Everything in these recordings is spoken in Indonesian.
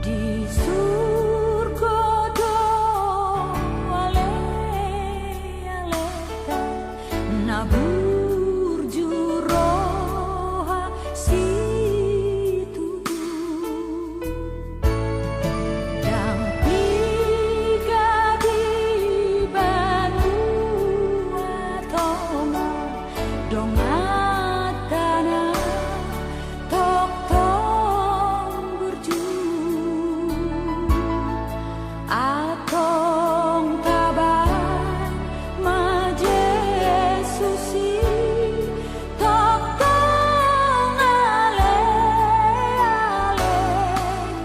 Di surga doale aleta nabur juroha situ dan tiga di batu atoma dongatana tok tong berju atong taban majesusi tok tong ale ale tai.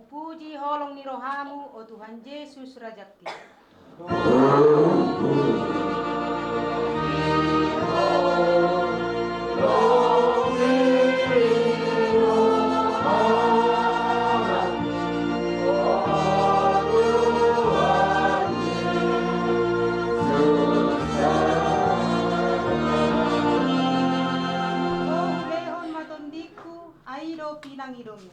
Puji holong ni rohamu, oh Tuhan Yesus Rajaki. Oh ngidomi.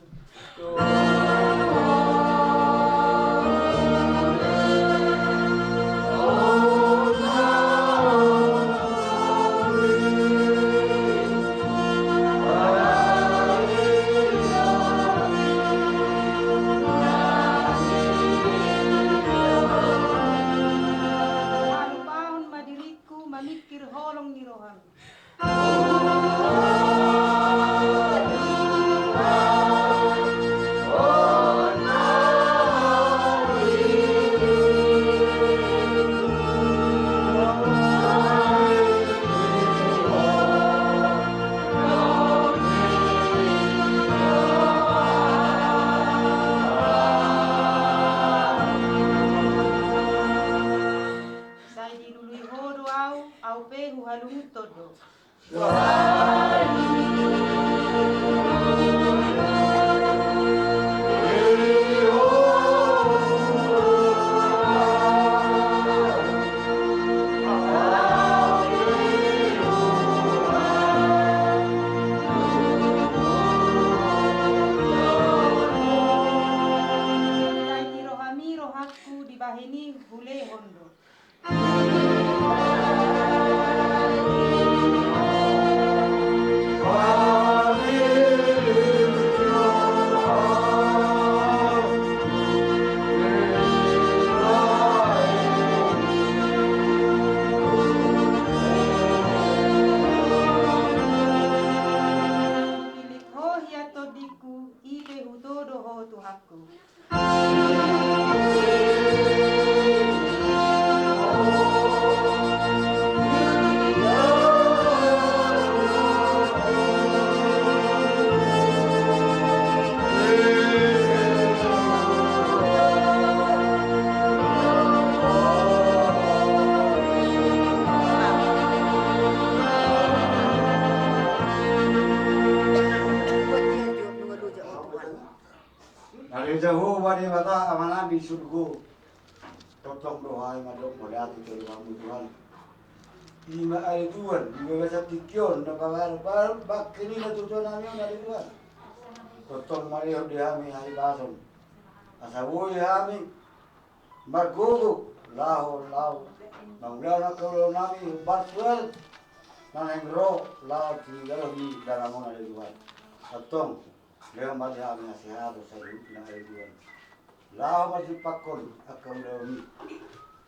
Alupahon madiriku mamikir holong ni rohami. Sai dirului hodo au pehu halungu todo. Sai di rohami rohaku dibahini hule hondo. Pilik ho hiato diku ibe hutodo ho tuhaku. Dari jauh wadi mata amanah bisurku, totong doa madok melihat itu kamu Tuhan. Lima hari Tuhan, lima bahasa tikion, nak bak kini na tujuan kami dari Tuhan. Totong marior dihami hari bason, asabu dihami, margogo, lahu, manggala kalau nami barsuel, nanengro, lahu tinggal di dalam dari Tuhan. Totong. Dia masih kami nasihat saya na hari Tuhan. Lahu masih pakon akan demi.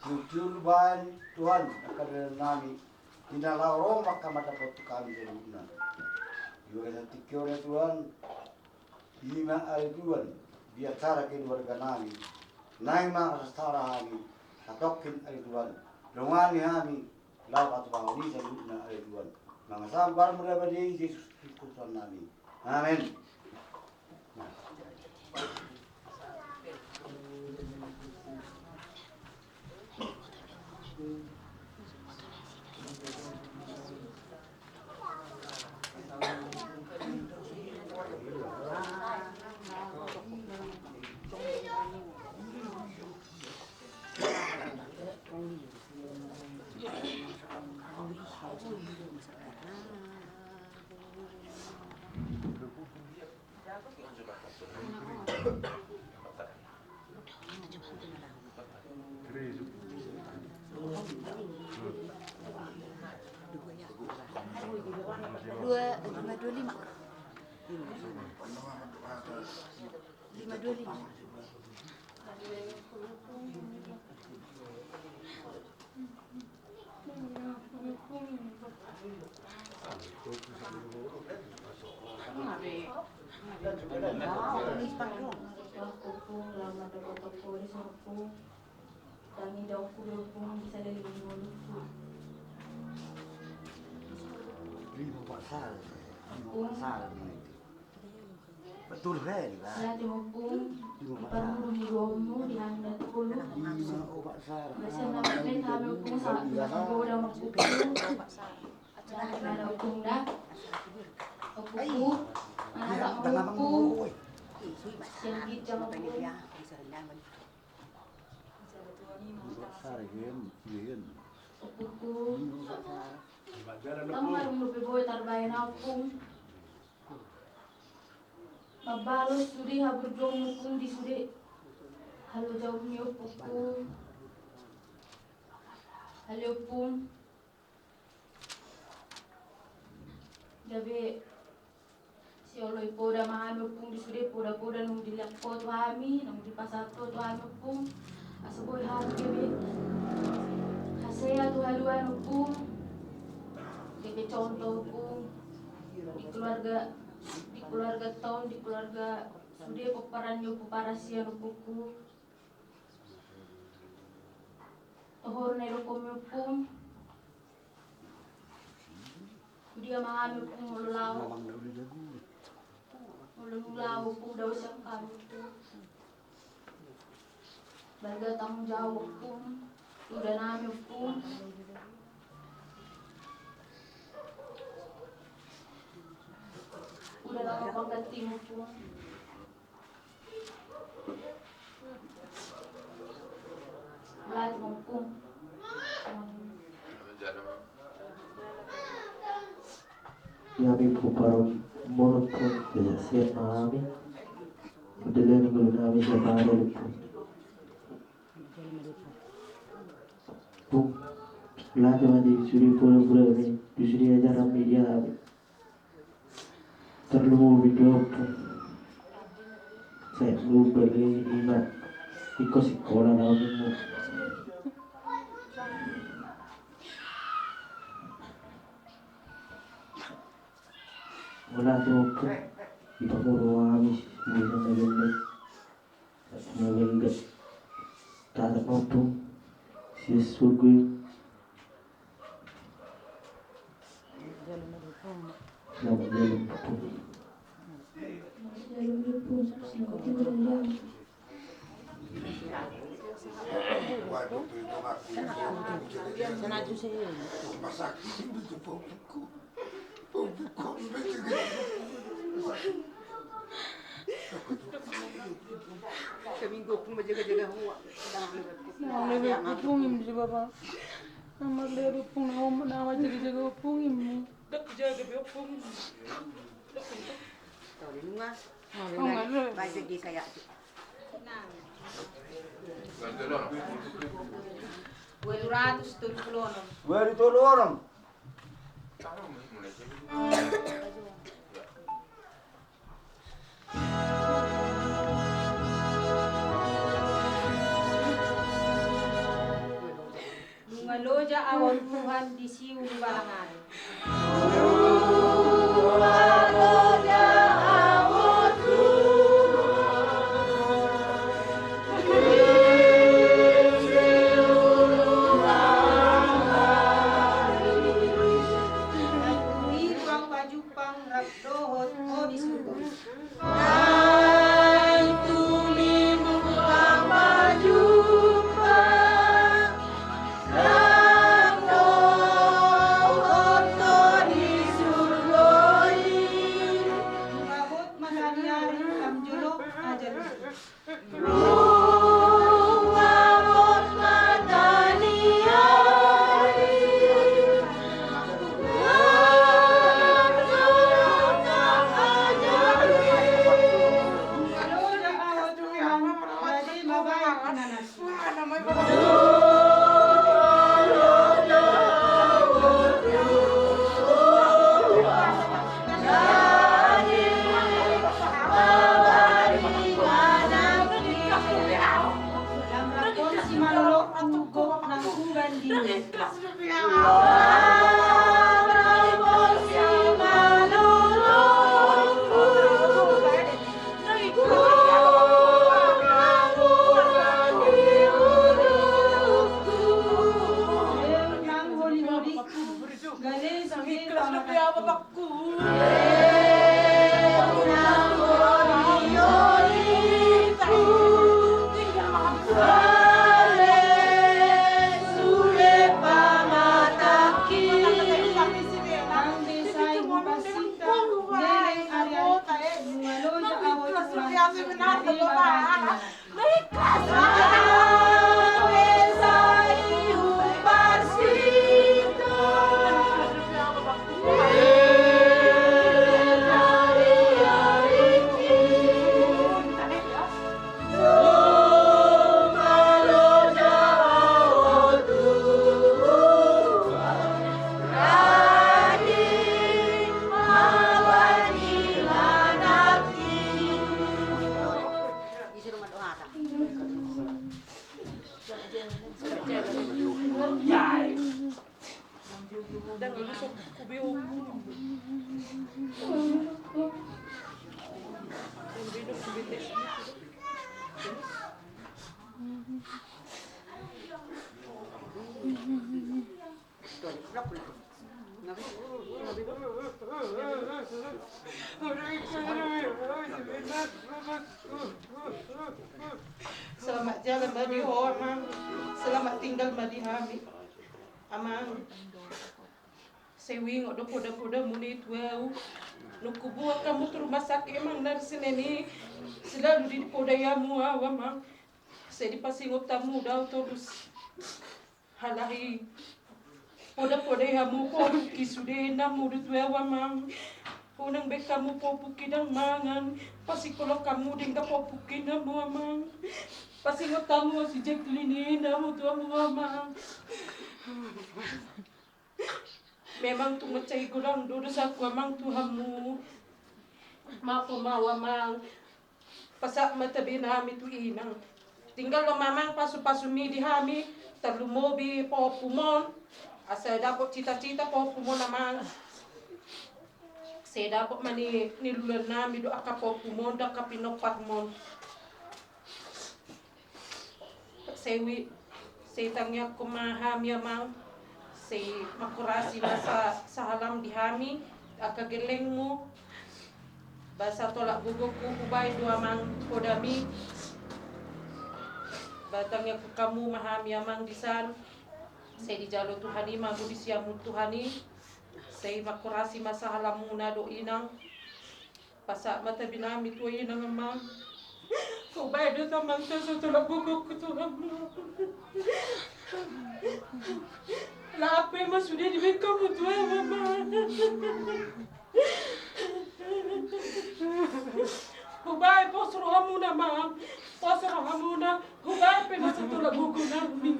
Jujur bahan Tuhan akan nami. Tidak lau maka mata foto kami sebutna. Juga setiap orang Tuhan. Lima hari Tuhan. Biar cara keluarga nami. Naik mah rastara kami. Satokin hari Tuhan. Dongani kami. Lau atau bahuni sebutna hari Tuhan. Mga sabar mula badi Yesus Kristus nami. Amin. Betul kan? Saya dihukum, diperlukan hidupmu di handa puluh. Biasa namanya kami hukum saat aku udah menghukum. Jangan ada hukum dah. Hukum, anak tak menghukum. Sedikit jangan hukum. Hukum. Kamu harus lebih boleh terbayar hukum. Mabalos sudi haberjong mukung di sudi. Halo jauh niyo puku. Halo pun. Jabe si oloy poda mahami pun di sudi poda nung dilakpo tu hami nung di pasato tu hami pun. Asaboy hami jabe. Hasea tu haluan pun. Jabe contoh pun di keluarga tahun, di keluarga sudah peperan yo peparasi anu buku tohor nero komupum dia mahami pun ulaw pun daw siyang kami pun baga tanggung jawab pun udah namin pun udah lama pangganti mo po. Lahat mo po. Yami po parang monotone kaya siya namin. Madalang gulo namin sa parang po. Kung lahat naman di suri pura-pura kami, disuri aja ng media namin. Terlalu video po. Saya belum beli iman. Ikut sekolah namin mo. Wala daw po. Ipapuro kami sa maganda. At maganda. Tatak mo po. Siya sugoy. Selamat jalan po. Jalur po sa tinggal. Sanado sa iyo. Kaminggo kung majaga-jaga huwa. Nalebe pupungim si Bapa. Namaglebe pung nama jaga-jaga pupungim mo. Jaga pupungim. Sorry nga. Oh, nga. Baja di kaya. Ratus tulong. Wari tolo orang. Mungaloja awal Tuhan di siu balangan. Dan kalau sok kubiu. Selamat jalan Madi Ho, Amang. Selamat tinggal Madi Hami. Amang. Sewi ngok poda-poda muni tuau. Nukubu kamu ke rumah sakit emang dari sini nih. Selalu di poda yamu Amang. Saya dipasing tamu dah terus. Halahi. Poda-poda yamu ko kisude namu du tuau Amang. Unang be kamu popuki dan mangan. Pasi kalau kamu dingga popuki namu Amang. Pasi tamu si Jacqueline namu tuamu Amang. Memang tu macai kurang dosa aku Amang Tuhanmu. Maafo mau Amang. Pasak mata binami tu inang. Tinggal lo mamang pasu-pasu mi di hami. Terlu mobi popumon. Asa dapat cita-cita popumon Amang. Saya dapat mani nilulan nami do akapopumon da kapinopatmon. Sewi saya tanya aku mahami Amang. Saya makurasi masa sahalam di hami akagelengmu. Basa tolak gugukku ubay dua Amang kodami. Batangnya ku kamu mahami Amang disan. Saya dijalo Tuhani magu disiamu Tuhani. Saya makurasi masa halam muna do inang. Pasak mata binami tu inang Amang. Ubay do tamang sa tolak gugukku Tuhan. Lape mas sudah dibekam tu Mama. Ubay posro hamuna Mang. Posro hamuna. Ubay pe mas tolak gugukku nami.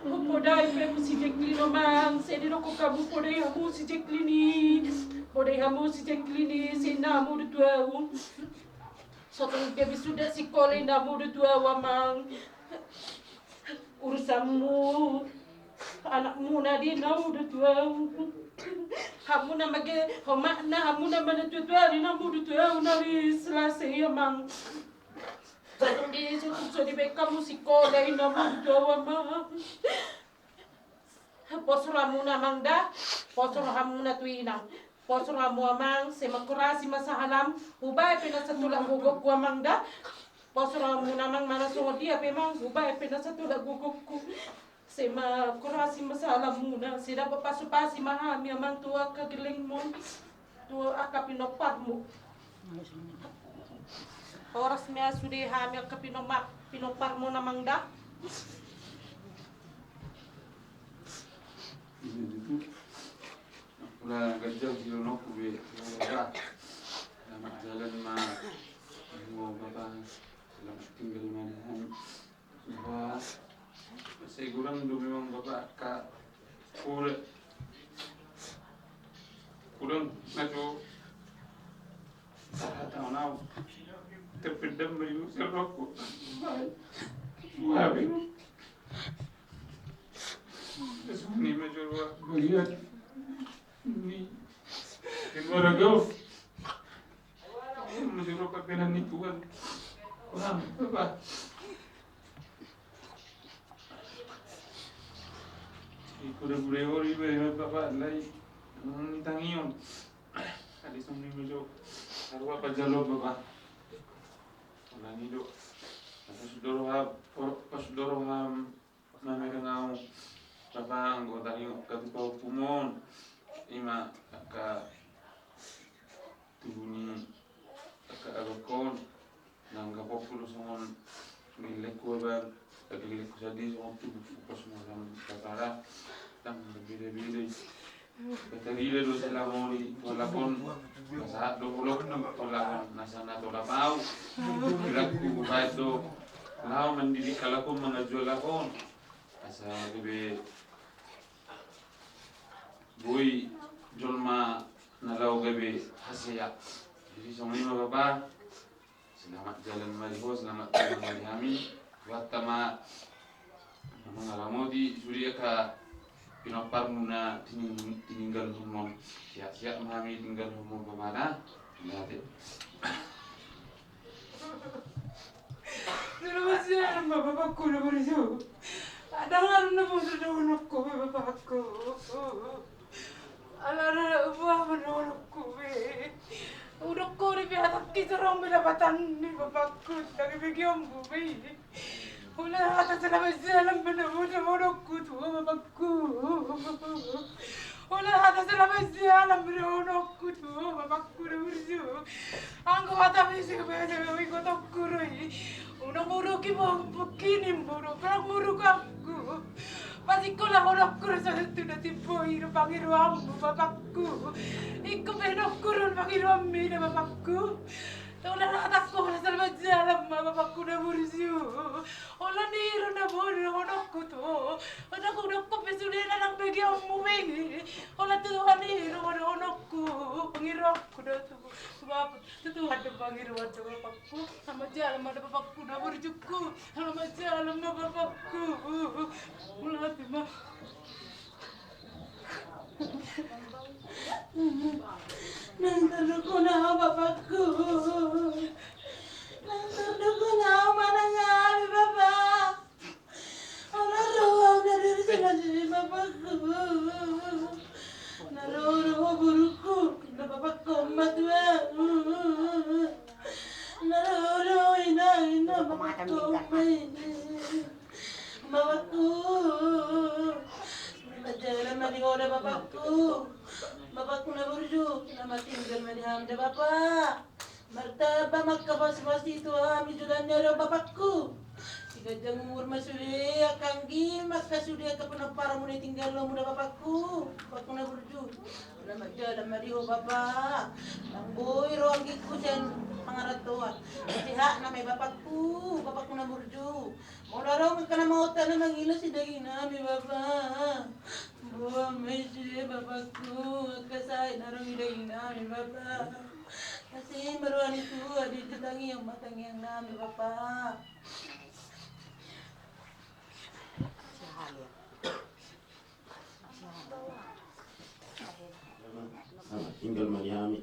Podai pe si Jacqueline Mang. Sedi no ko kamu podai hamu si Jacqueline. Podai hamu si Jacqueline si namu du tuau. Sotong gabi sudah si kole namu du tuau Mang. Urusanmu anakmu nadi namu du tuau. Hamu na mage homakna hamu na mana tu tuau namu du tuau nari selesai Mang. Sotong di so di bekamu si kole namu du tuau Mang. Posro hamu na mangda, posro hamu na tuinang. Posro hamu Amang semakurasi masahalam. Ubay pinasatulang gugok ko Amangda. Posro mo naman mana dia memang ubay pinasatulang gugok ko. Semakurasi masahalam muna. Sida papasu-pasi mahami Amang tua kagiling mo. Tua akapinopat mo. Oras niya sudi hami akapinopat mo namangda. Ulah gajah di lonok be ulah nama jalan mah mau bapak selamat tinggal mana wah saya kurang dulu memang bapak kak kurang maju tahu nau terpendam beri usia rokok wah ini ini maju wah bagian ini gimana kau? Menjuruh kebenaran itu kan kurang apa? Ikut beberapa ribu bapak lagi tangion. Kali sumni menjuruh harus apa jalur bapak? Orang itu pas doroh nama dengan bapak anggota tangion ketua pumon. Ima ka tubuni ka agakon nang kapopulo songon nilek ko ba nilek ko sa di songon tubu pas mo lang katara tang bide-bide katarila do sila moni walakon sa do ulok walakon nasana to lapau ilaku ba do lao mandili kalakon mga jolakon asa bebe boy jolma nalau gabe hasia jadi sama bapak selamat jalan mariho selamat jalan marihami watama mengalamodi surya ka pinapar muna tinggal humon siap-siap mami tinggal humon kemana nanti Terus ya bapakku udah berjauh. Ada karena sudah anakku bapakku. Alah buah menolakku be. Udah kau di pihak kita orang pendapatan ni bapakku dari bagian be. Ulah atas selama jalan menolakku tu bapakku. Ulah atas selama jalan menolakku tu bapakku dah berjauh. Angkau atas misi kebiasaan kami kau tak kurai. Udah muruk ibu begini muruk, kalau muruk aku. Pasti kau lah orang kurus itu dah tipu hidup panggil ambu bapakku. Iku penok kurun panggil ambi dah bapakku. Taulah atakku lah selama jalan bapakku dah bersih. Olah niru dah bodoh anakku tu. Anakku dah kepesulian anak bagi ambu bagi. Olah Tuhan niru anakku panggil aku dah tu. Sebab itu ada panggil ada bapakku. Sama jalan ada bapakku dah berjuku. Sama jalan bapakku. Ulah timah. Nanti aku nak bapakku. Nanti aku nak mana ngali bapak. Orang roh dari sini bapakku. Naruh buruku, na bapakku madwa. Naruh ina bapakku bapakku. Jalan mati ora bapakku. Bapakku na burju, nama tinggal mati hamda bapak. Martaba makkapas itu kami sudah nyara bapakku. Gajang umur masuri akanggi maka sudah kepenuh para muni tinggal lo muda bapakku. Bapakku na burju. Nama jalan mati ho bapak. Langboy roanggiku jan pangaratuan. Siha nama bapakku. Bapakku na burju. Mau darong kana mautan na mangila si daging nami bapak. Buah mesir bapakku, kasai narong daging nami bapak. Kasi maruan itu ada tetangi yang matang yang nami bapak. Tinggal Mariami.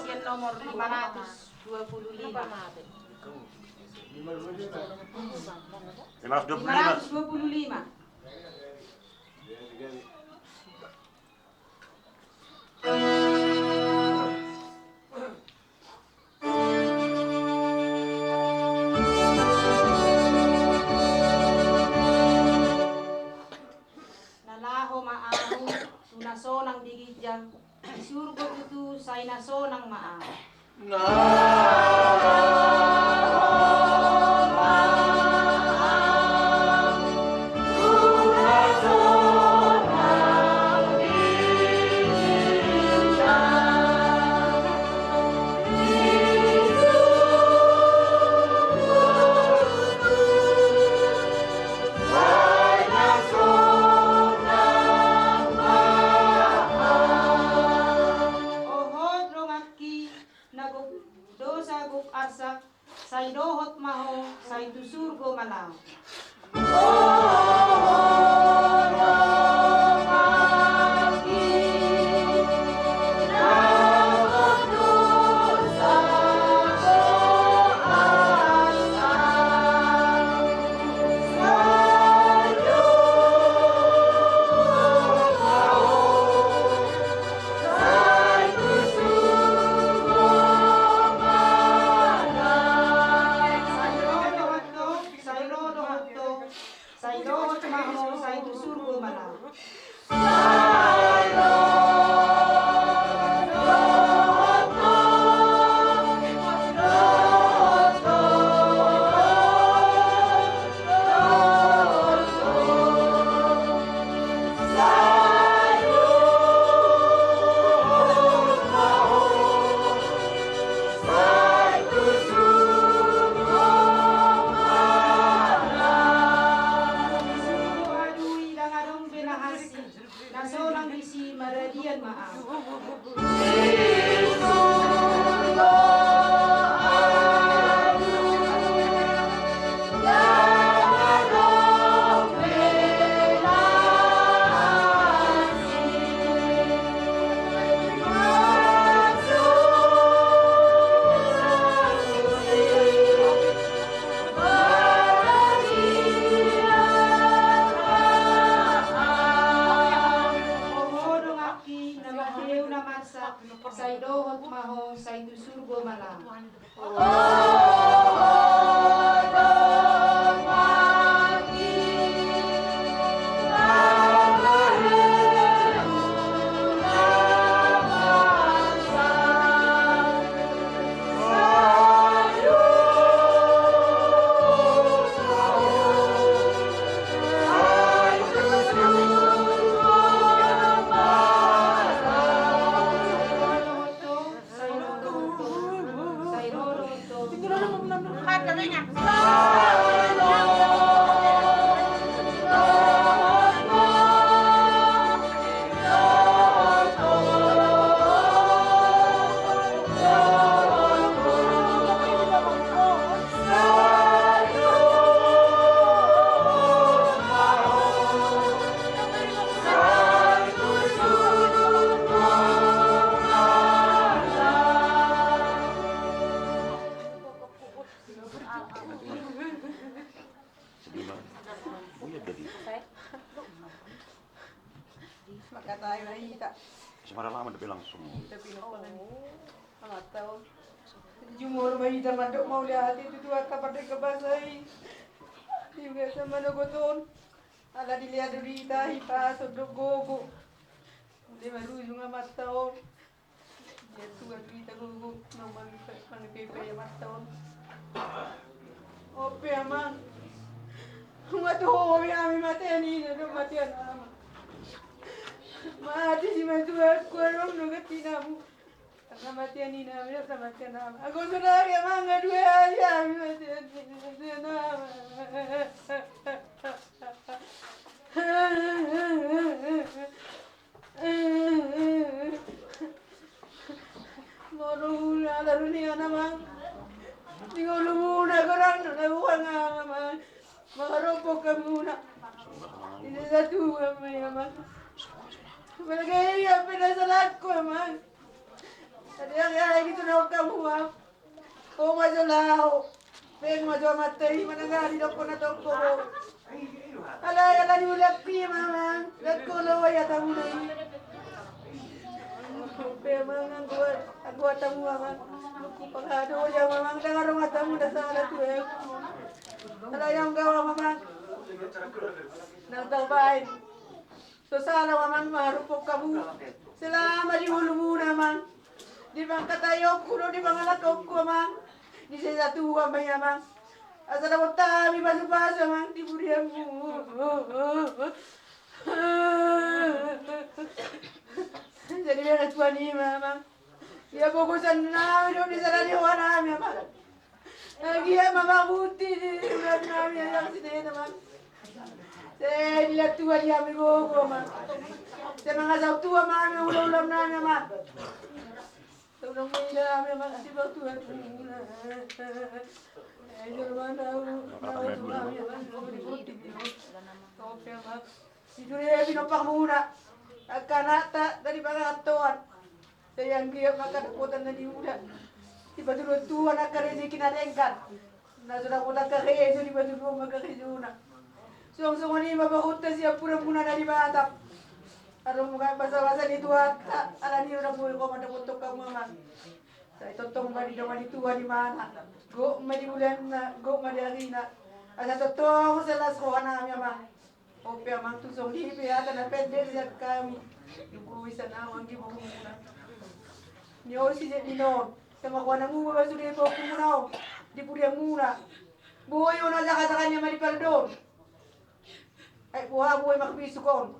Yang nomor 525. 525. Nalaho maahu sunasonang digijang surga itu say nasonang maahu. naguk dosa guk arsak, say dohot maho, say tusurgo malaw. Say dohot maho, say tusurgo malaw. Nasonang isi maradian maaf. Say dohot maho, say tusurgo malaw. Makatayo na hita. Semarang tapi langsung. Tapi no tahu. Jumur mahita mandok mau lihat itu dua kapan kebasai. Juga sama nogoton. Ala dilihat dari hita hita sodok gogo. Dia baru juga matau. Dia tua hita gogo nomang pepe ya matau. Ope amang. Ngato ya mi mateni no matian ama. Mati si matua kuarong no gatinamu. Karena matian ini namanya sama matian nama. Aku sudah ya mangga dua aja mi matian nama. Morula lalu ni anak mang. Tinggal muna korang na bukan mang. Maropok kamu na. Ini satu kami mang. Bagay ya pinasalat ko mang. Tadi ay gitu na kamu mang. O masolao. Peng masomatay manangari do ko na to ko. Ala ni ulap pi mang. Lat ko lo ya tamu na. Pe mang aku tamu mang. Ku pagado ya mang dangarong tamu na sala tu eh. Ala yang gawa mang. Nang tabay. So sana mamang marupok kamu. Selama di hulu muna mang. Di bang katayok kuno di bang anak kau mang. Di satu amay mang. Asal ako tabi basu-basu mang di buriamu. Jadi dia tuan ni mang. Dia fokusan namin do di sana di wana mang. Lagi ya mama buti di namin yang sini mang. Dilihat tua dia amigo mah. Saya mengasau tua mah ulam-ulam nanya mah. Tolong mengindah makasih Tuhan. Tidur ya binopang muna. Akanata dari pangatuan. Sayang dia makan kuotan na diuda. Tiba dulu tuan akan rezeki narengkan. Na sudah kota kahejo di batu dulu makahejuna. Song ni mabahuta siya pura muna dari batap. Aron mga basa-basa dito at alani na po ko madaputok ka mga. Sa itotong bali naman ito di mana. Go madiulan na go madiarina. Asa totoo sa las ko na mga. Ope amang tusong di piyata na pender siya kami. Ibuwisan na ang gimo muna. Niyo si Dinon. Sa makuha na mo babasuri po muna. Di puriya muna. Buhay na sa kanya malipaldon. Ay buha buhay makabisukon.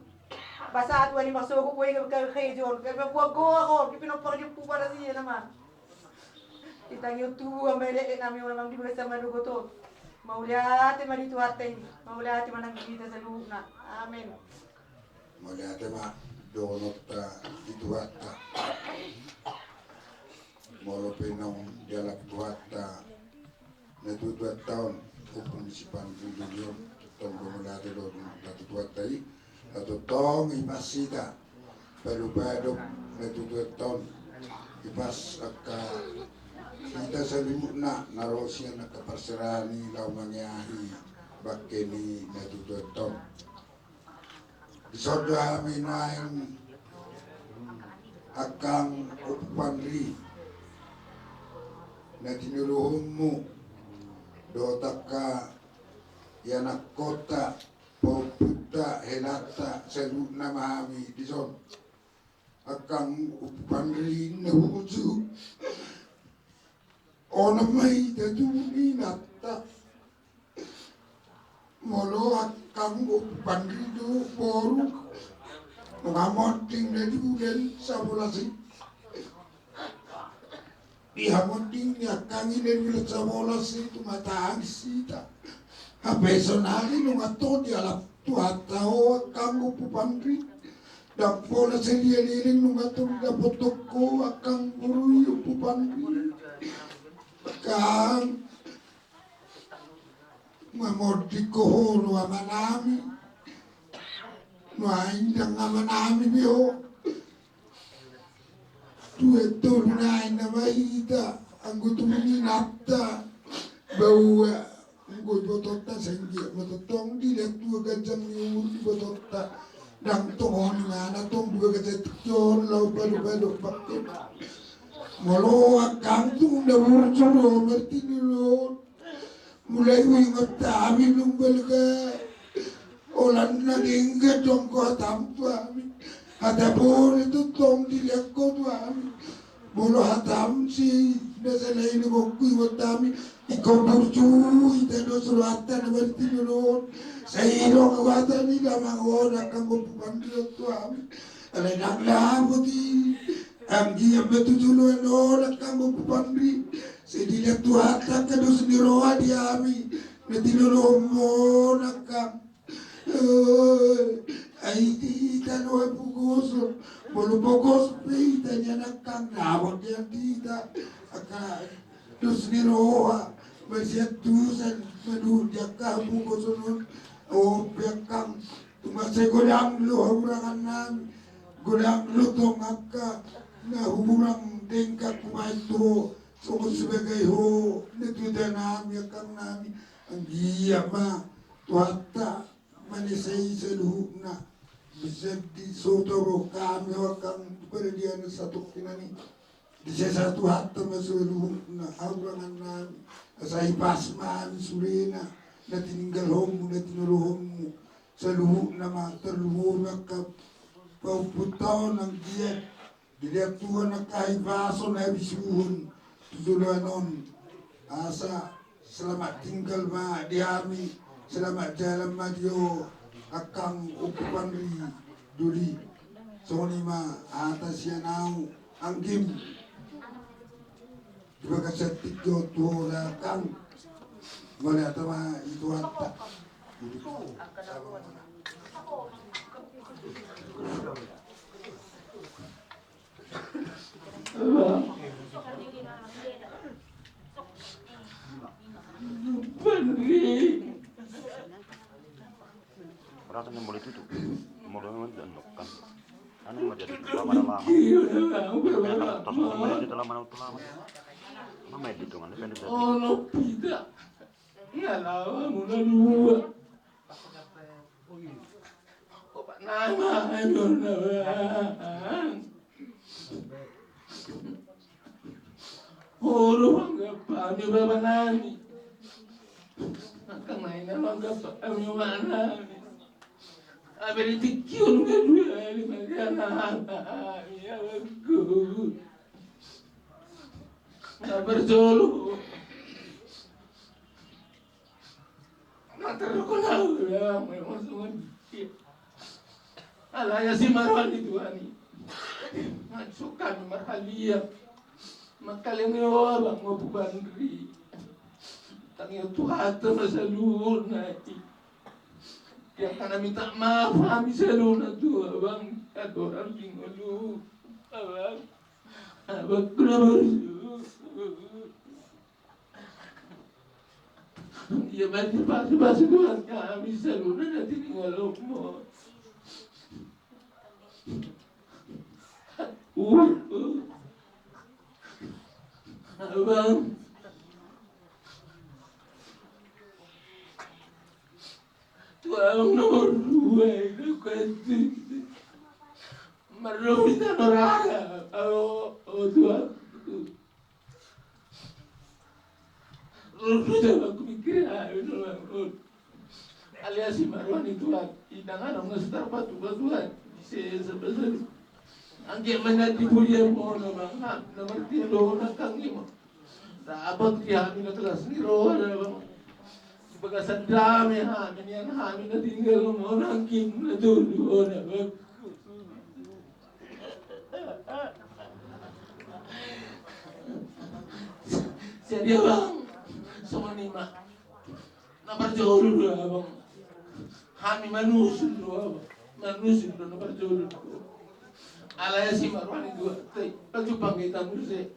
Basa at wani masuko buhay kagkajon. Kaya buwag ko ako. Ipinapakadip po para siya naman. Itang yung tuwa may le'e namin yung namang di ba sa manugoton. Mauliate manituhatay. Mauliate mananggita sa luhok na. Amen. Mauliate ma donot ituhata. Molo pinong dialak tuhata. Natutuat tahun Pemisipan Pindunion. Tong bumulate doon natutuhatay. Natutong ipasita. Balu-balok natutuat tahun. Ipas akka kita sa limut na narosya na kaparsarani law mangyahi bakeni natututon. Isod kami na yung akang upanri na tinuluhong mo dota ka yanak kota poputa helata sa limut na mahami dison akang upanri na huju ona mai da duni natta molo akang pandido boru ngamoting da dulen sabulasi ihamoting ni akang ine bila sabulasi tu matang sita habesonali no ngato di ala tuatao akang upandri dan pola selia liling no ngato da potoko akang buru upandri kang mamodi ko no amanami no ainda amanami bio tu eto na ina maida anggutu ni napta bau nggo botota sengi bototong di le tu gajang ni ur di botota dang tohon ngana tong dua gajang tion lau balu bakte molo akang tu na urjuro merti nilo mulai wingot tami lumbal ke olan na dingga dong ko tampa ada bor itu tong dilekko tu ami molo hatam si desa lain ko wingot tami iko burju ite do surata na merti nilo sairo kawata ni damang ora kang ko pandiro tu ami ala nak labuti ang dia betujulo no nakamo pupandri sedila tuata kado sendiro diami netilo mo nakam ai di tano pugos bolu pugos pe tanya nakam nabot dia tita aka dos sendiro bersiat tusan medu jaka pugos non o pekam tumasay godang lo hamurangan godang lutong akka na hurang tingkat kumaito so sebagai ho netu danami akang nami ang giya ma tuata manisay sa luhuna bisag di sotoro kami akang perdian satu kinani di satu hatta masuluhuna haurangan nami asay pasman surina na tininggal homo na tinuluhong sa luhuna ma terluhuna ka pauputaw ng giya dilihat Tuhan na kahit baso na bisuhun tudulanon asa selamat tinggal ma diami selamat jalan ma dio akang ukupan ri duli soni ma atas yanau anggim juga kasetik jo tuhola kang boleh atama itu hatta kata yang boleh itu mulai menjatuhkan anu menjadi lama-lama terus menjadi lama-lama mama itu kan depende oh no pita ya lawa muna dua opa nama ayo na oro bangga pami baba nani kang naina bangga pami mana aberi tikion kedua ni magana ya bagus na berjolo natar ko na ya may masuman alaya si Marwan itu ani masukan marhalia makalengawa bang mabubandri tangyo tuhata masalun nati yang kana minta maaf kami salun tu abang atau orang tinggalu abang kurang ya banyak bahasa Tuhan kami salun nanti tinggal mo abang tuang nomor 2 itu kuat marah kita noraga oh tuang sudah aku mikir alias si Marwan itu idangan orang setarpa tuan sebesar angge manati punya mo na bang na martilo na kangimo dapat kami na kelas ni ro na bang bagasan dami hamin yan hamin na tinggal mo nangking na dulu na bang jadi bang sama nima na berjauh dulu bang hamin manusia dulu manusia dulu na berjauh dulu alaya si Marwan itu baju panggitan musik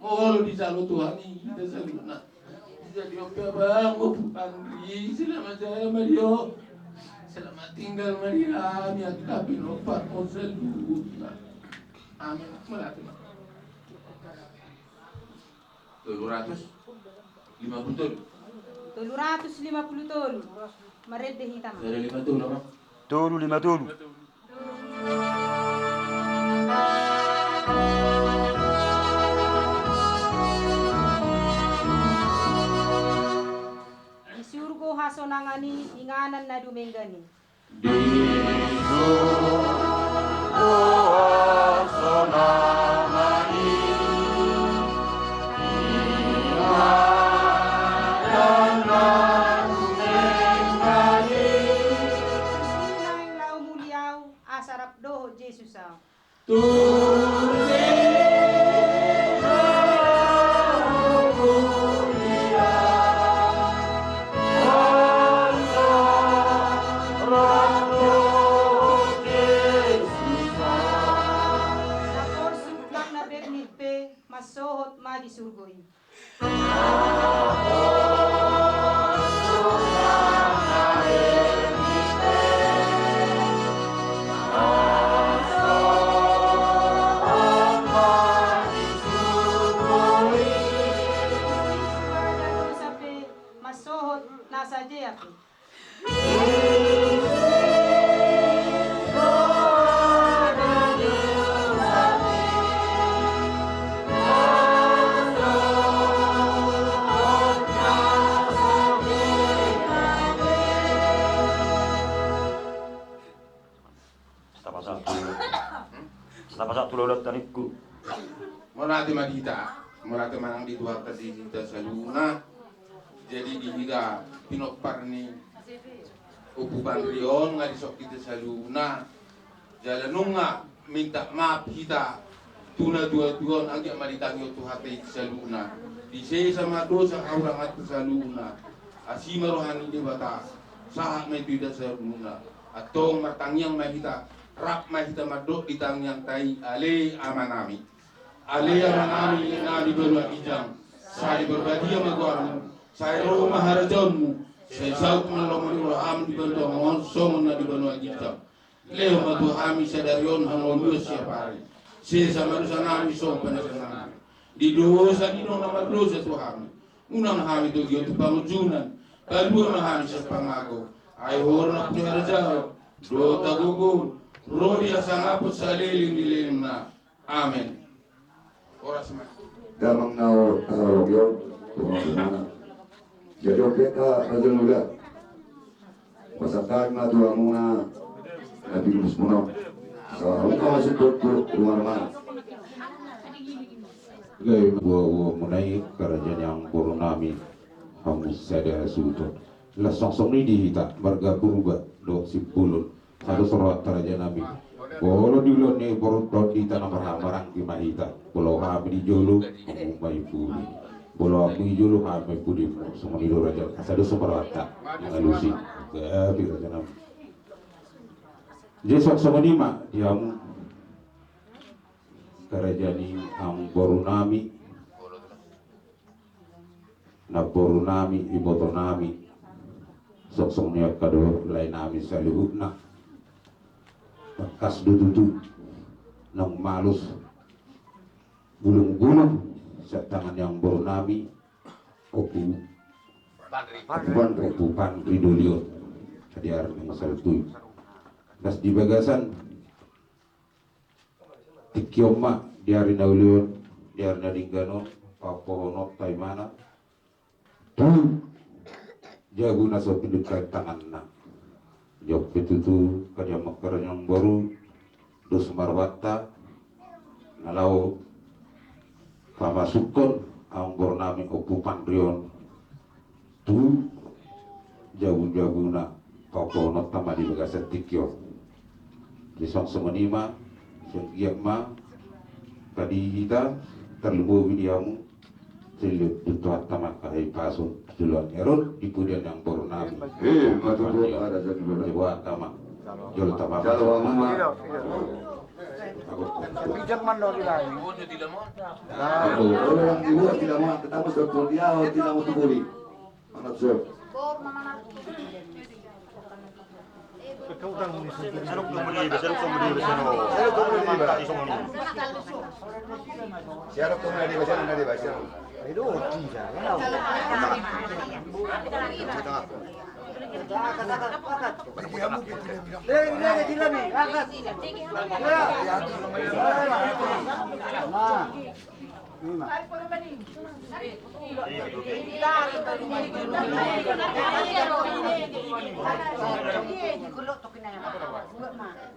mau di jalur Tuhan ini kita saluna jadi apa bang Andri selamat jalan Mario selamat tinggal Maria yang tapi nopat mau saluna amin melatih 750 tol 750 tol mared hitam dari 5 tol apa tolu 5 tolu di surga hasonangani inganan na dumenggani di hasonangani inganan na dumenggani sunang lau muliau asarap doho Jesusau masohot ma di surgoi masohot nasa jeyapi Satu lolot taniku. Morati madita, morati manang di dua tadi kita saluna. Jadi di kita pinopar ni upuban rion nggak disok kita saluna. Jalan nunga minta maaf kita tuna dua agak maritangi tu hati saluna. Di sama dosa orang hati saluna. Asima rohani di bata sahat metu ida saluna. Atau martangyang mahita rap mahita madok di tangyang tai ale amanami nani berbuat ijam saya berbadi sama guamu saya roh maharajonmu Sesau menolong Abraham di bantu ngonsong na di bantu kita. Leo bantu kami sadarion hangolus siapa hari. Sesama dosa nami so penasaran. Di dosa di nona dosa Tuhan. Unang kami tu gitu pangujunan. Kedua kami sepangago. Ay horna punya rejau. Do tagugun. Rodi asangaput saliling dilim na. Amen. Oras ma. Damang nao kasarogyo. Tuhan. Jadi peka aja mula. Pasakay na tuwa muna. Nabi Gus Muno. Sa kung masuk tu rumah mana? Gaya gua mulai kerajaan yang Purnami Hamus sadar suto. Lasong ni dihita marga berubah do sipulun satu sorot kerajaan nami. Kalau dulu ni baru di tanah marang di mahita. Kalau kami di jolo umumai puli. Kalau kami di jolo kami puli semua di raja. Satu seperata ngalusi ke kerajaan nami. Jesok sama lima diamu kerajaan ang Borunami na Borunami ibotonami sok niya kado lain nami sa lihut na kas dududu ng malus gulung-gulung sa tangan yang Borunami opu Pandri Dolion hadiar ng saltuy das di bagasan tikioma diari naulion diari nadingganon papohonot taimana tu jaguna so pindukai tangan na jok pitutu kadya makaran yang baru dos marwata nalau pamasukon ang bornami opu pandrion tu jagun-jaguna papohonot tama di bagasan tikio disong semenima setiap ma tadi kita terlalu videomu seliut tuat tamat kahai pasun duluan error di pudian yang Borunami Matubu ada jadi coba tamat jol tamat kalau mama Bijak man daw nila. orang ibu tidak mau tetap dokter dia tidak mau tubuli anak sir Siapa tuh nadi bahasa nadi bahasa? Itu tidak.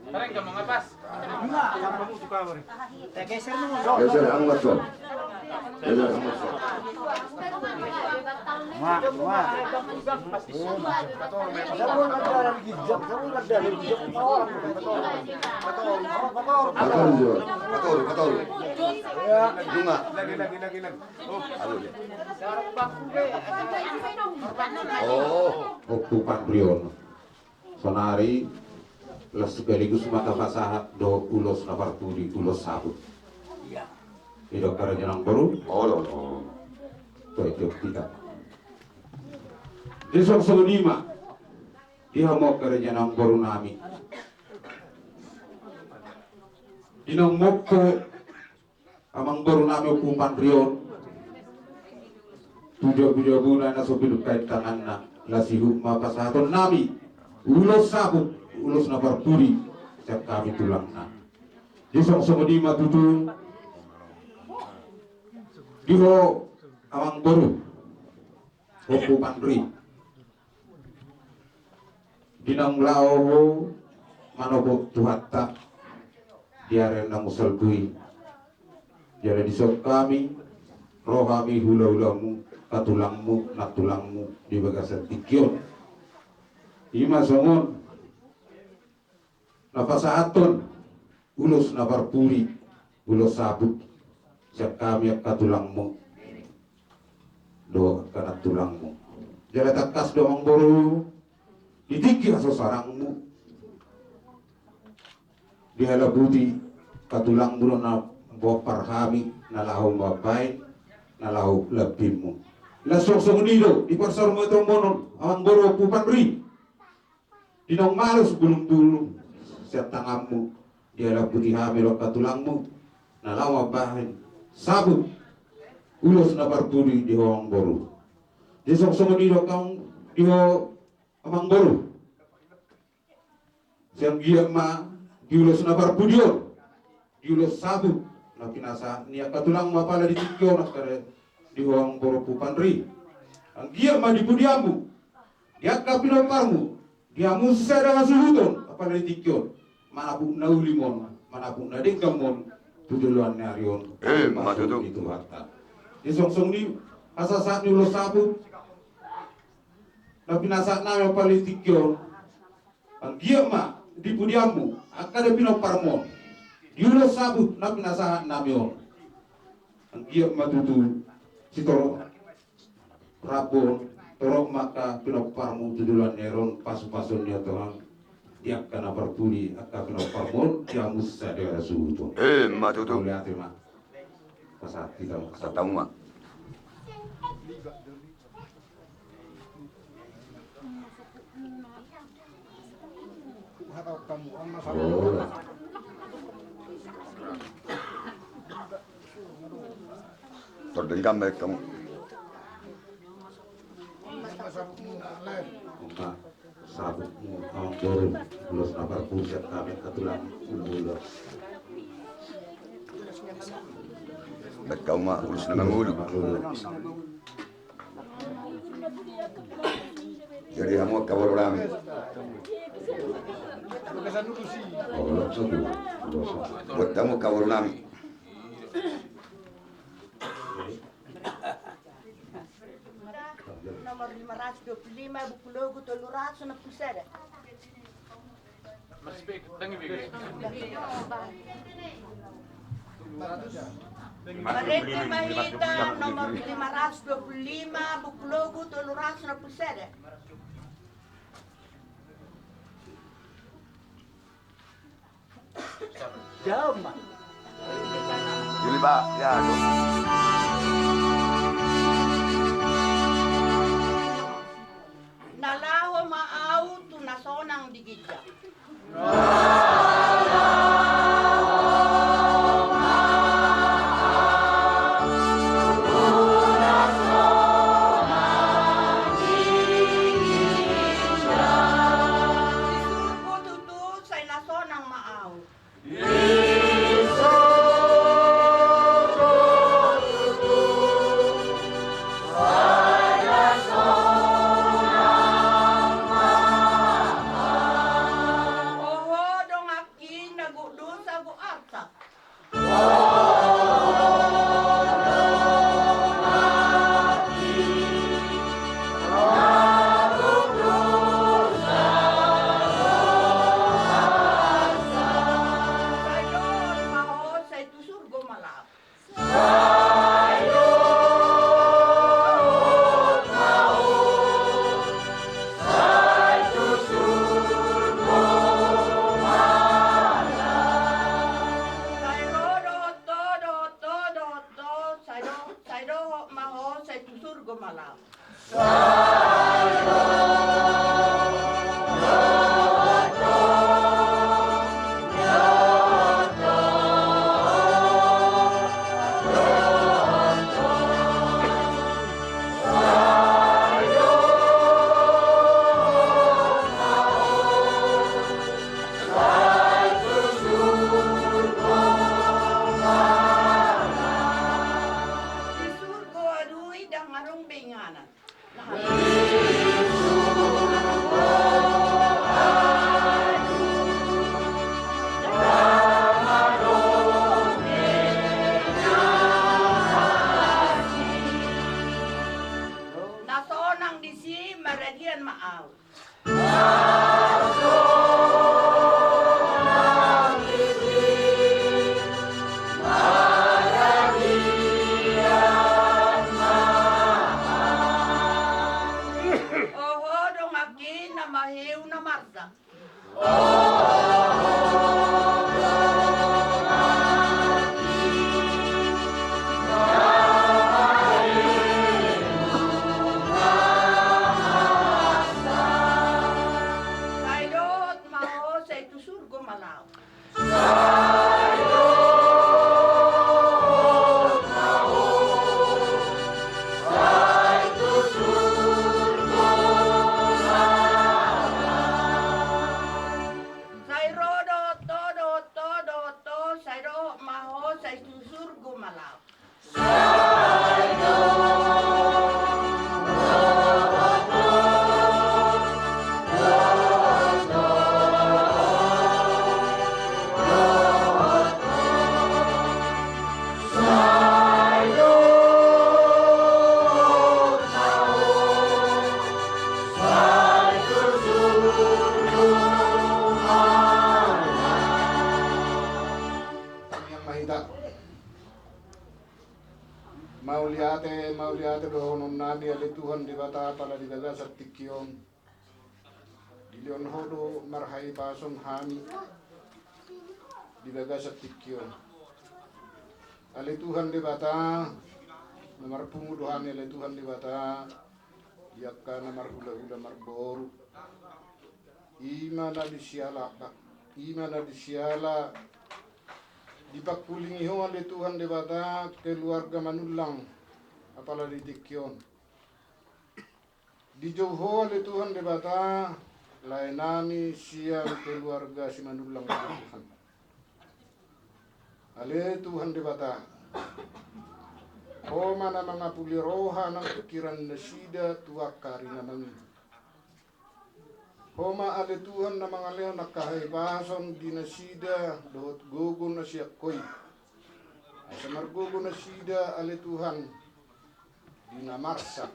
Parang kamu ngapas? Geser angkat so. Geser angkat so. Betul. Ya, bunga. Lagi. Oh, bukan Brion. Sonari sekaligus mata pasahat do ulos napartudi ulos sabut. Iya. Itu kerajaan baru. Oh. Itu kita. Besok selima dia mau kerajaan baru nami. Inang mokko amang baru nami ukuman Brion. Tujuh bulan na sobiluk kait tangan na lasihu mapasahaton nami ulos sabut ulos na parpuri setiap kami tulang na disong semedima tutu diho amang baru opu pandri dinang lao manobok tuhatta diaren na musalbui jadi disok kami roh kami hula-hulamu katulangmu natulangmu di bagasan tikyon ima songon napasahaton ulos naparpuri ulos sabut siap kami katulangmu do kana tulangmu jala takas doang boru ditikir sosarangmu dihalabuti katulangmu na bopar kami nalahu babai nalahu lebihmu La soksong nido di pasar mo itong monon ang boro pupanri. Dinong malos gulung-gulung sa tanganmu. Dialah putih hamil katulangmu. Nalawa bahin sabut ulos na barbudi di hoang boro. Di soksong nido kang di ho amang boro. Siang giyak ma diulos na barbudio. Diulos sabut na pinasa niya katulang mapala di tikyo na kare di hoang boro pupanri. Ang giyak ma di pudiamu. Diak kapinoparmu. Dia musa dengan suhuton apala di tikyo. Manapun na ulimon, manapun na dengkamon, tuduluan narion. Matutu. Itu harta. Di songsong ni asasat ni ulos sabut. Na pinasa na apala di tikyo. Ang giyak ma di pudiamu akada pinoparmon. Diulos sabut na pinasa namion. Ang giyak matutu si toro rabon torok maka pinoparmu tuduluan neron pasu-pasun dia Tuhan. Dia kana bertuli akan pinoparmon dia musa daerah suhuto. Matutu. Lihat mah. Pasat kita Tahu mah. Terdengkam baik kamu. Sabutmu ang borong ulos na parpusat kami katulang ulos. Baik kau mah urus dengan ulu. Jadi kamu kawal rame. Buat kamu kawal rame. Nomor 525 buku logo 360. Mereka mahita nomor 525 buku logo 360. Jauh, Mbak. Jadi Pak, ya. Nalaho maaw tu nasonang digidya. Isurko tutu say nasonang maaw. mauliate dohonom nami ale Tuhan di bata pala di daga satikyon. Dilion hodo marhai pason hami di daga satikyon. Ale Tuhan di bata namar pumudo hami ale Tuhan di bata yakka namar hula-hula marboru. Imana di siala dipakulingi ho ale Tuhan di bata keluarga manulang apala di tikyon. Dijauh ale Tuhan di bata lainami siang keluarga si manulang Tuhan. Ale Tuhan di bata o mana mga puliroha ng pikiran na sida tuwakari na mangi. Homa ale Tuhan na mga leo nakahaibason di na sida doot gugo na siya koy. Sa margugo na sida ale Tuhan di na marsa.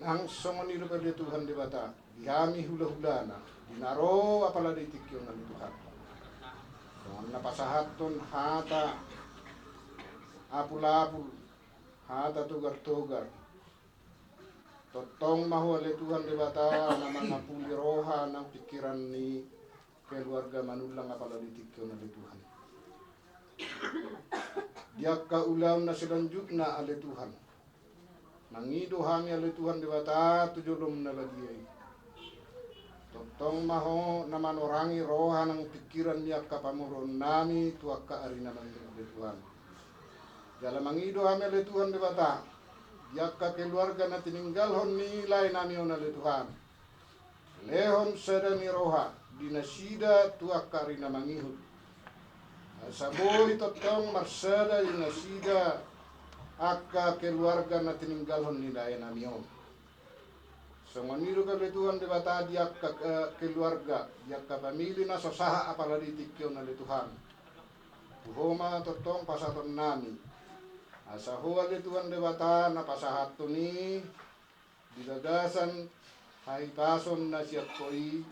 Nang songonilo pa di Tuhan di bata dihami hula-hula na dinaro apala di tikyon ng Tuhan. Songon napasahaton hata apul-apul hata tugar-tugar. Totong mahu ale Tuhan di bata na mga puliroha ng pikiran ni keluarga manulang apala di tikyon ale Tuhan. Diak kaulam na selanjut na ale Tuhan. Nangido hami ale Tuhan di bata tujulom na ladiay. Totong mahu na manorangi roha ng pikiran niya kapamuron nami tuak kaarina ng ale Tuhan. Dalam mangido hami ale Tuhan di bata yakka keluarga na tininggalhon nilay namion ale Tuhan. Lehon sada ni roha dinasida tuak karina mangihud. Saboy totong marsada dinasida akka keluarga na tininggalhon nilay namion. Songoniro ale Tuhan di bata yakka keluarga yakka pamili na sosaha apala di tikyon ale Tuhan. Tuhoma totong pasaton nami. Asa huwag Tuhan di bata na pasahato ni didagasan haipason na siya koy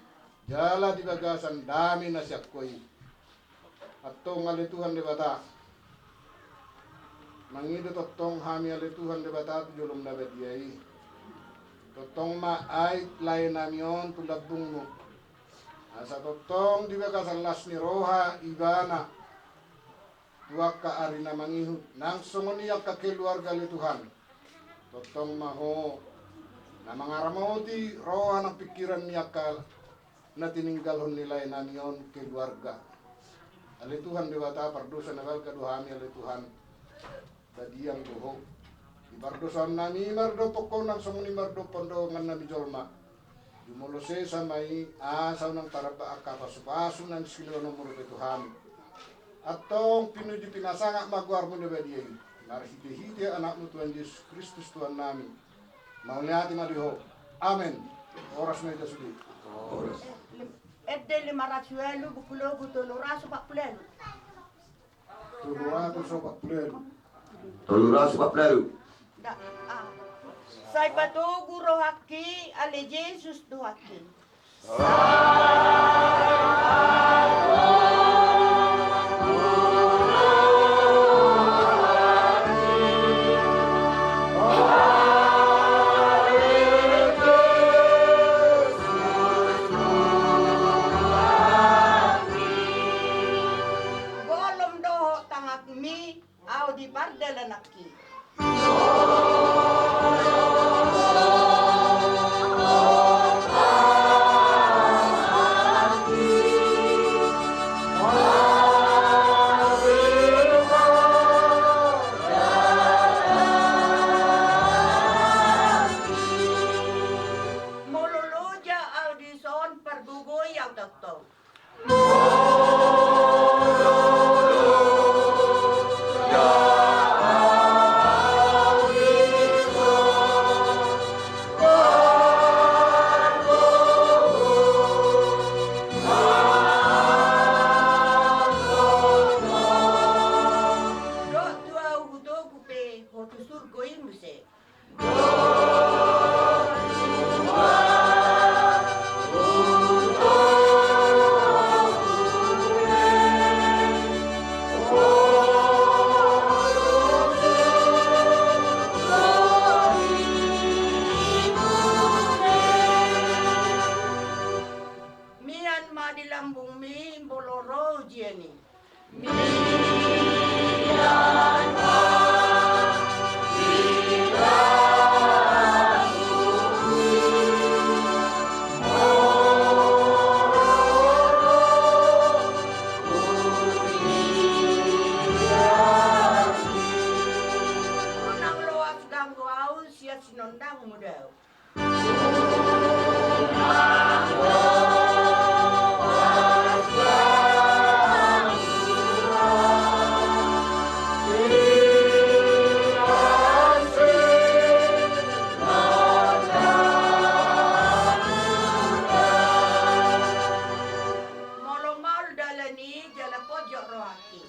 jala didagasan dami na siya koy at tong ali Tuhan di bata mangido totong hami ali Tuhan di bata julong na bediyay totong maay lain namion tulabung mo asa totong didagasan las ni roha ibana tuak ka ari na mangihud nang sumoniyak ka keluarga li Tuhan. Totong maho na mga ramoti roha ng pikiran niya ka na tininggalhon nila namiyon keluarga. Ali Tuhan di bata pardusa na kaduhami ali Tuhan dadiyang buho. Ibardusan nami mardo poko nang sumuni mardo pondo ngan nabi jolma. Jumulose sa may asaw ng tarapa akapasupaso ng silo ng muro Tuhan. Atong pinuji pinasanga magwar mo na badiay. Narhiti-hiti anakmu Tuhan Yesus Kristus Tuhan namin. Mauliati madiho. Amen. Oras na ito sudi. Edde 500 bukulogu toluraso pakplelo. Toluraso pakplelo. Toluraso pakplelo. Say patugu rohaki ale Jesus dohaki. siat sinondang mo daw. Molomol dalani jala pojok rohaki.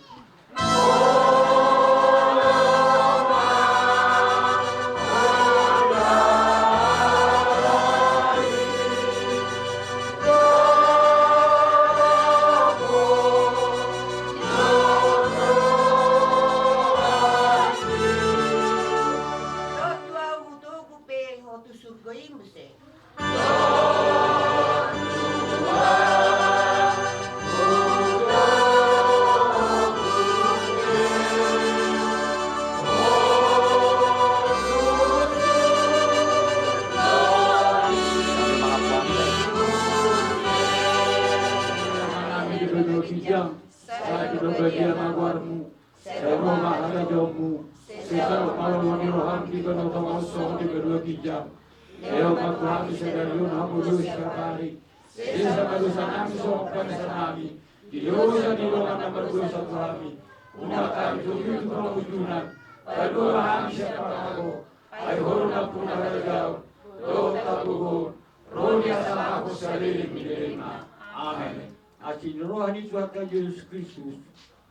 Amin. Asin rohani Tuhan Yesus Kristus,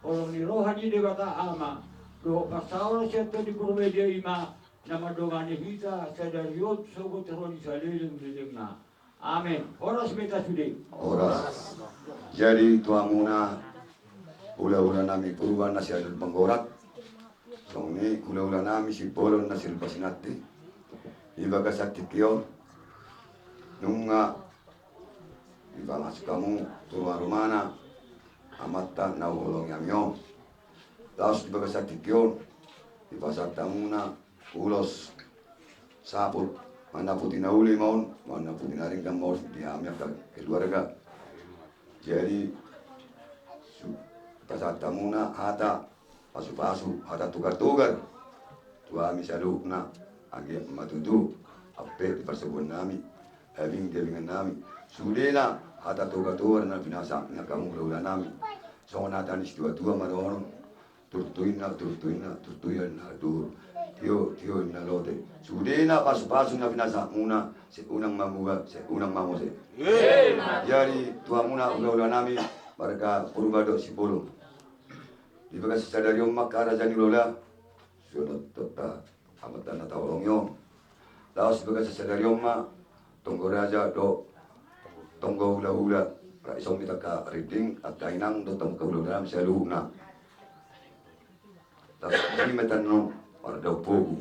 orang ni rohani Dewata Ama, doa pasal siapa di Purwedia Ima, nama dongane kita sadariot sogo teroni saliling dilengna. Amin. Horas beta sudah. Horas. Jadi tuamuna ula-ula nami perubahan nasil penggorat. Songni ula-ula nami si bolon nasil pasinati. Ibaga sakti kio. Nunga ibagas kamu tuan rumana amata na ulong yamyo. Taos ibaga sakti kio. Ibasak tamuna ulos saput. Mana putih nauli maun, mana putih naringkan maun diamnya ke keluarga. Jadi pasat tamuna hata pasu-pasu hata tukar-tukar. Tua misalukna agi matudu ape di persebuan nami, habing delingan nami. Sudena hata tukar-tukar na binasa na kamu ulah nami. So natan dua maronon turtuin na dur. Tio na lote. Sudena pasu-pasu na binasa muna se unang mamuga se unang mamu se. Jadi tua muna ulah nami mereka purbado si pulung. Di bekas sadari umak karajani lola sudah tetap amat tanah tawalong yom. Laos bekas sadari umak tonggo raja do tonggo hula raisong kita ka reading at kainang do tonggo hula dalam seluna. Tapi ini metanong pada pogu